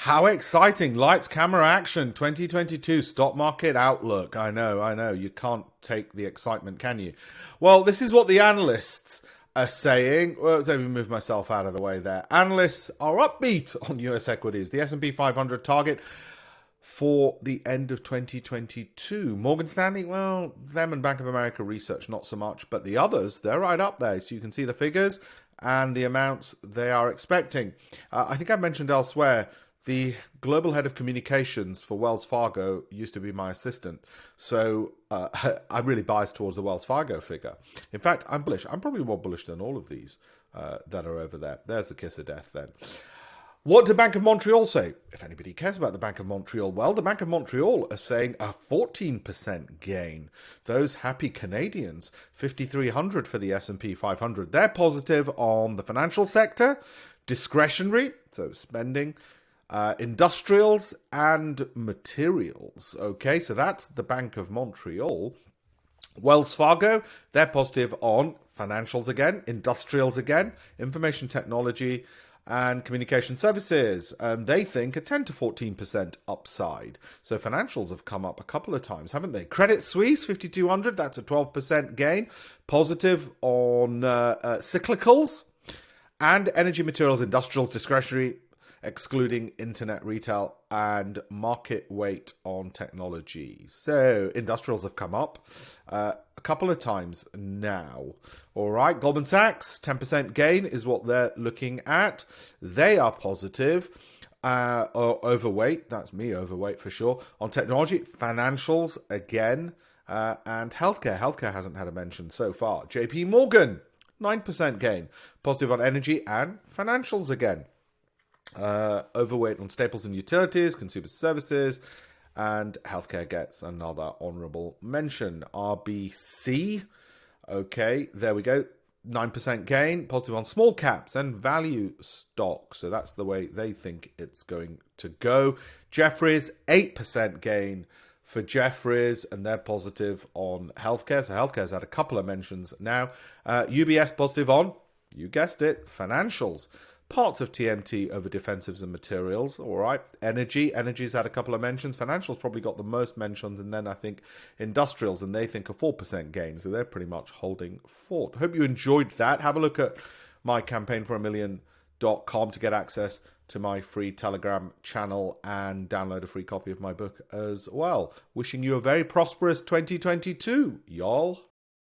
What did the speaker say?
How exciting. Lights, camera, action. 2022 stock market outlook. I know. You can't take the excitement, can you? Well, this is what the analysts are saying. Well, let me move myself out of the way there. Analysts are upbeat on US equities. The S&P 500 target for the end of 2022. Morgan Stanley, well, them and Bank of America research, not so much. But the others, they're right up there. So you can see the figures and the amounts they are expecting. I think I mentioned elsewhere, the global head of communications for Wells Fargo used to be my assistant. So I'm really biased towards the Wells Fargo figure. In fact, I'm bullish. I'm probably more bullish than all of these that are over there. There's the kiss of death then. What did Bank of Montreal say? If anybody cares about the Bank of Montreal, well, the Bank of Montreal are saying a 14% gain. Those happy Canadians, 5,300 for the S&P 500. They're positive on the financial sector, discretionary, so spending, industrials and materials. Okay, so that's the Bank of Montreal. Wells Fargo, they're positive on financials again, industrials again, information technology, and communication services. They think a 10 to 14% upside. So financials have come up a couple of times, haven't they? Credit Suisse, 5,200, that's a 12% gain. Positive on cyclicals and energy materials, industrials, discretionary, excluding internet retail and market weight on technology. So industrials have come up a couple of times now. All right, Goldman Sachs, 10% gain is what they're looking at. They are positive. Or overweight, that's me overweight for sure, on technology, financials again, and healthcare. Healthcare hasn't had a mention so far. JP Morgan, 9% gain, positive on energy and financials again. Overweight on staples and utilities, consumer services, and healthcare gets another honorable mention. RBC, okay, there we go, 9% gain, positive on small caps and value stocks. So that's the way they think it's going to go. Jefferies, 8% gain for Jefferies, and they're positive on healthcare. So healthcare's had a couple of mentions now. UBS positive on, you guessed it, financials. Parts of TMT over defensives and materials. All right. Energy's had a couple of mentions. Financials probably got the most mentions. And then I think industrials, and they think a 4% gain. So they're pretty much holding fort. Hope you enjoyed that. Have a look at my campaignforamillion.com to get access to my free Telegram channel and download a free copy of my book as well. Wishing you a very prosperous 2022, y'all.